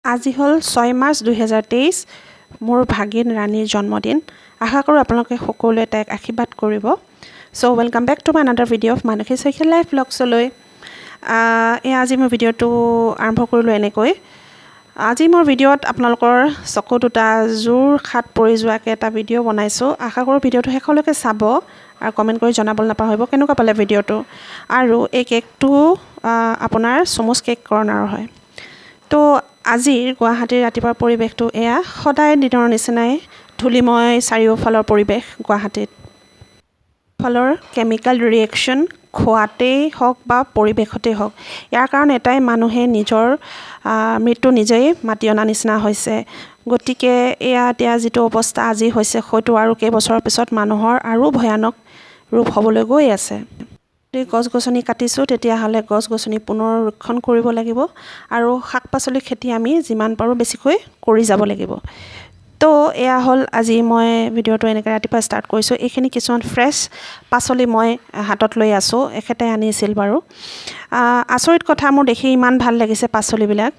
আজি হল 6 মাৰ্চ 2023 মোৰ ভাগিন ৰাণীৰ জন্মদিন। আশা কৰোঁ আপোনালোকে সকলোৱে তাইক আশীৰ্বাদ কৰিব। So welcome back to my another video' of Manasi Saikia life ব্লগছলৈ। আজি মই ভিডিঅ'টো আৰম্ভ কৰিলোঁ এনেকৈ। আজি মোৰ ভিডিঅ'ত আপোনালোকৰ চকু দুটা জোৰ খাট পৰি যোৱাকৈ এটা ভিডিঅ' বনাইছোঁ। আশা কৰোঁ ভিডিঅ'টো শেষলৈকে চাব আৰু কমেণ্ট কৰি জনাবলৈ নাপাহৰিব কেনেকুৱা পালে ভিডিঅ'টো। আৰু এই কেকটো আপোনাৰ চমুচ কেক কৰ্ণাৰৰ হয়। তো আজিৰ গুৱাহাটীৰ ৰাতিপুৱাৰ পৰিৱেশটো এয়া সদায় দিনৰ নিচিনাই ধূলিময় চাৰিওফালৰ পৰিৱেশ গুৱাহাটীত। ফলৰ কেমিকেল ৰিয়েকশ্যন খোৱাতেই হওক বা পৰিৱেশতেই হওক, ইয়াৰ কাৰণ এটাই, মানুহে নিজৰ মৃত্যু নিজেই মাতি অনা নিচিনা হৈছে। গতিকে এতিয়া যিটো অৱস্থা আজি হৈছে হয়তো আৰু কেইবছৰৰ পিছত মানুহৰ আৰু ভয়ানক ৰূপ হ'বলৈ গৈ আছে। যদি গছ গছনি কাটিছোঁ তেতিয়াহ'লে গছ গছনি পুনৰুক্ষণ কৰিব লাগিব আৰু শাক পাচলিৰ খেতি আমি যিমান পাৰোঁ বেছিকৈ কৰি যাব লাগিব। তো এয়া হ'ল আজি মই ভিডিঅ'টো এনেকৈ ৰাতিপুৱা ষ্টাৰ্ট কৰিছোঁ। এইখিনি কিছুমান ফ্ৰেছ পাচলি মই হাতত লৈ আছোঁ, এখেতে আনিছিল বাৰু। আচৰিত কথা, মোৰ দেখি ইমান ভাল লাগিছে পাচলিবিলাক।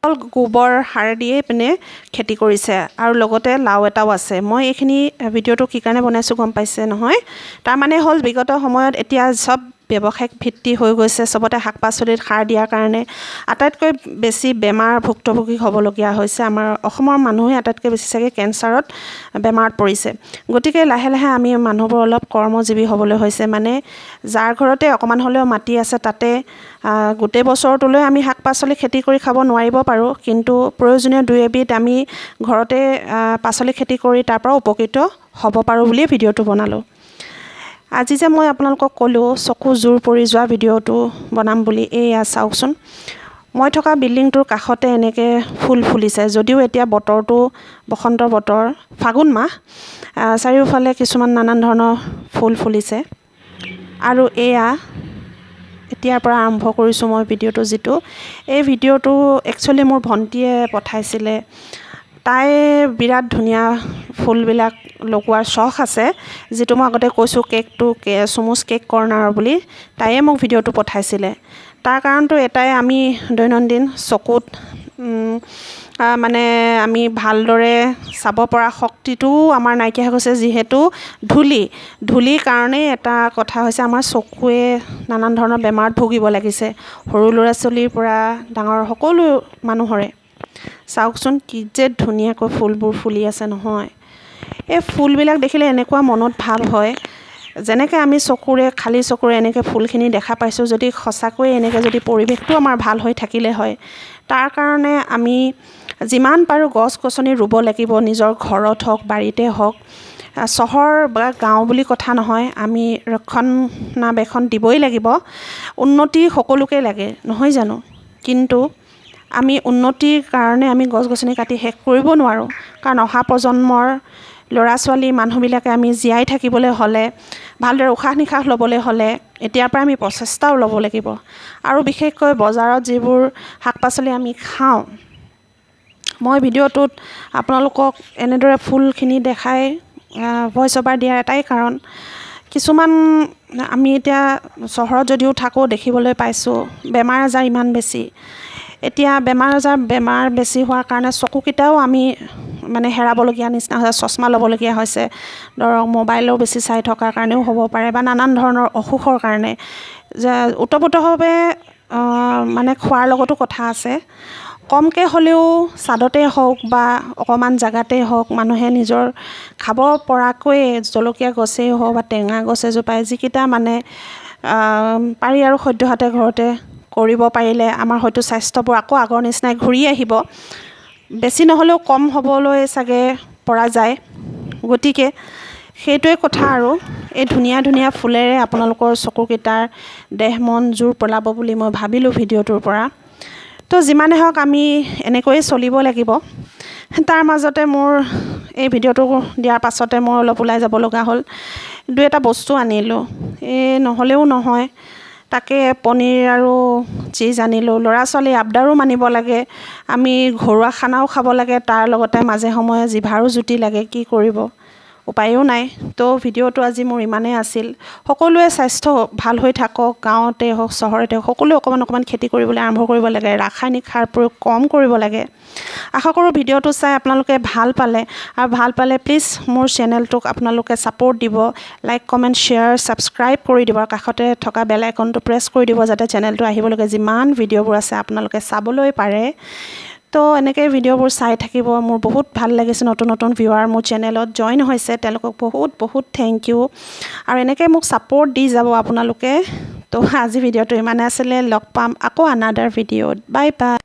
অকল গোবৰ সাৰ দিয়েই পিনে খেতি কৰিছে আৰু লগতে লাও এটাও আছে। মই এইখিনি ভিডিঅ'টো কি কাৰণে বনাইছোঁ গম পাইছে নহয়? তাৰমানে হ'ল বিগত সময়ত এতিয়া চব ব্যৱসায়িক ভিত্তি হৈ গৈছে, চবতে শাক পাচলিত সাৰ দিয়াৰ কাৰণে আটাইতকৈ বেছি বেমাৰ ভুক্তভোগী হ'বলগীয়া হৈছে। আমাৰ অসমৰ মানুহে আটাইতকৈ বেছি চাগে কেঞ্চাৰত বেমাৰত পৰিছে। গতিকে লাহে লাহে আমি মানুহবোৰ অলপ কৰ্মজীৱী হ'বলৈ হৈছে। মানে যাৰ ঘৰতে অকণমান হ'লেও মাটি আছে তাতে গোটেই বছৰটোলৈ আমি শাক পাচলি খেতি কৰি খাব নোৱাৰিব পাৰোঁ, কিন্তু প্ৰয়োজনীয় দুই এবিধ আমি ঘৰতে পাচলি খেতি কৰি তাৰ পৰা উপকৃত হ'ব পাৰোঁ বুলিয়ে ভিডিঅ'টো বনালোঁ। আজি যে মই আপোনালোকক ক'লোঁ চকু জোৰ পৰি যোৱা ভিডিঅ'টো বনাম বুলি, এয়া চাওকচোন। মই থকা বিল্ডিংটোৰ কাষতে এনেকৈ ফুল ফুলিছে, যদিও এতিয়া বতৰটো বসন্তৰ বতৰ, ফাগুন মাহ, চাৰিওফালে কিছুমান নানান ধৰণৰ ফুল ফুলিছে। আৰু এয়া এতিয়াৰ পৰা আৰম্ভ কৰিছোঁ মই ভিডিঅ'টো। এই ভিডিঅ'টো একচুৱেলি মোৰ ভণ্টীয়ে পঠাইছিলে। তাই বিৰাট ধুনীয়া ফুলবিলাক লগোৱাৰ চখ আছে, যিটো মই আগতে কৈছোঁ কেকটো চমুচ কেক কৰ্ণাৰ বুলি। তাইয়ে মোক ভিডিঅ'টো পঠাইছিলে। তাৰ কাৰণটো এটাই, আমি দৈনন্দিন চকুত মানে আমি ভালদৰে চাব পৰা শক্তিটোও আমাৰ নাইকিয়া হৈ গৈছে, যিহেতু ধূলিৰ কাৰণেই এটা কথা হৈছে আমাৰ চকুৱে নানান ধৰণৰ বেমাৰত ভুগিব লাগিছে, সৰু ল'ৰা ছোৱালীৰ পৰা ডাঙৰ সকলো মানুহৰে। চাওকচোন কি যে ধুনীয়াকৈ ফুলবোৰ ফুলি আছে নহয়। এই ফুলবিলাক দেখিলে এনেকুৱা মনত ভাৱ হয়, যেনেকৈ আমি খালী চকুৰে এনেকৈ ফুলখিনি দেখা পাইছোঁ, যদি সঁচাকৈ এনেকৈ যদি পৰিৱেশটো আমাৰ ভাল হৈ থাকিলে হয়। তাৰ কাৰণে আমি যিমান পাৰোঁ গছ গছনি ৰুব লাগিব, নিজৰ ঘৰত হওক বাৰীতে হওক। চহৰ বা গাঁও বুলি কথা নহয়, আমি ৰক্ষণাবেক্ষণ দিবই লাগিব। উন্নতি সকলোকে লাগে নহয় জানো? কিন্তু আমি উন্নতিৰ কাৰণে আমি গছ গছনি কাটি শেষ কৰিব নোৱাৰোঁ, কাৰণ অহা প্ৰজন্মৰ ল'ৰা ছোৱালী মানুহবিলাকে আমি জীয়াই থাকিবলৈ হ'লে, ভালদৰে উশাহ নিশাহ ল'বলৈ হ'লে এতিয়াৰ পৰা আমি প্ৰচেষ্টাও ল'ব লাগিব। আৰু বিশেষকৈ বজাৰত যিবোৰ শাক পাচলি আমি খাওঁ, মই ভিডিঅ'টোত আপোনালোকক এনেদৰে ফুলখিনি দেখাই ভইচ অভাৰ দিয়াৰ এটাই কাৰণ, কিছুমান আমি এতিয়া চহৰত যদিও থাকোঁ দেখিবলৈ পাইছোঁ বেমাৰ আজাৰ ইমান বেছি। এতিয়া বেমাৰ বেছি হোৱাৰ কাৰণে চকুকেইটাও আমি মানে হেৰাবলগীয়া নিচিনা হৈছে, চশমা ল'বলগীয়া হৈছে। ধৰক মোবাইলো বেছি চাই থকাৰ কাৰণেও হ'ব পাৰে, বা নানান ধৰণৰ অসুখৰ কাৰণে। ওতপ্ৰোতভাৱে মানে খোৱাৰ লগতো কথা আছে। কমকৈ হ'লেও ছাদতে হওক বা অকণমান জেগাতেই হওক মানুহে নিজৰ খাব পৰাকৈ জলকীয়া গছেই হওক বা টেঙা গছ এজোপাই, যিকেইটা মানে পাৰি আৰু সদ্যহতে ঘৰতে কৰিব পাৰিলে আমাৰ হয়তো স্বাস্থ্যবোৰ আকৌ আগৰ নিচিনাই ঘূৰি আহিব। বেছি নহ'লেও কম হ'বলৈ চাগে পৰা যায়। গতিকে সেইটোৱে কথা আৰু এই ধুনীয়া ধুনীয়া ফুলেৰে আপোনালোকৰ চকুকেইটাৰ দেহ মন জোৰ পেলাব বুলি মই ভাবিলোঁ ভিডিঅ'টোৰ পৰা। তো যিমানে হওক আমি এনেকৈয়ে চলিব লাগিব। তাৰ মাজতে মোৰ এই ভিডিঅ'টো দিয়াৰ পাছতে মই অলপ ওলাই যাব লগা হ'ল, দুই এটা বস্তু আনিলোঁ। নহ'লেও নহয়, তাকে পনীৰ আৰু চীজ আনিলোঁ। ল'ৰা ছোৱালী আবদাৰো মানিব লাগে, আমি ঘৰুৱা খানাও খাব লাগে, তাৰ লগতে মাজে সময়ে জিভাৰো জুতি লাগে। কি কৰিব, উপায়ো নাই তো ভিডিঅ'টো আজি মোৰ ইমানেই আছিল সকলোৱে স্বাস্থ্য ভাল হৈ থাকক গাঁৱতে হওক চহৰতে হওক সকলোৱে অকণমান খেতি কৰিবলৈ আৰম্ভ কৰিব লাগে ৰাসায়নিক সাৰ প্ৰয়োগ কম কৰিব লাগে আশা কৰোঁ ভিডিঅ'টো চাই আপোনালোকে ভাল পালে প্লিজ মোৰ চেনেলটোক আপোনালোকে ছাপোৰ্ট দিব লাইক কমেণ্ট শ্বেয়াৰ ছাবস্ক্ৰাইব কৰি দিব কাষতে থকা বেল আইকনটো প্ৰেছ কৰি দিব যাতে চেনেলটো আহিবলগীয়া যিমান ভিডিঅ'বোৰ আছে আপোনালোকে চাবলৈ পাৰে তো এনেকৈ ভিডিঅ'বোৰ চাই থাকিব মোৰ বহুত ভাল লাগিছে নতুন ভিউৱাৰ মোৰ চেনেলত জইন হৈছে তেওঁলোকক বহুত থেংক ইউ আৰু এনেকৈ মোক ছাপোৰ্ট দি যাব আপোনালোকে তো আজি ভিডিঅ'টো ইমানে আছিলে লগ পাম আকৌ আনাডাৰ ভিডিঅ'ত বাই বাই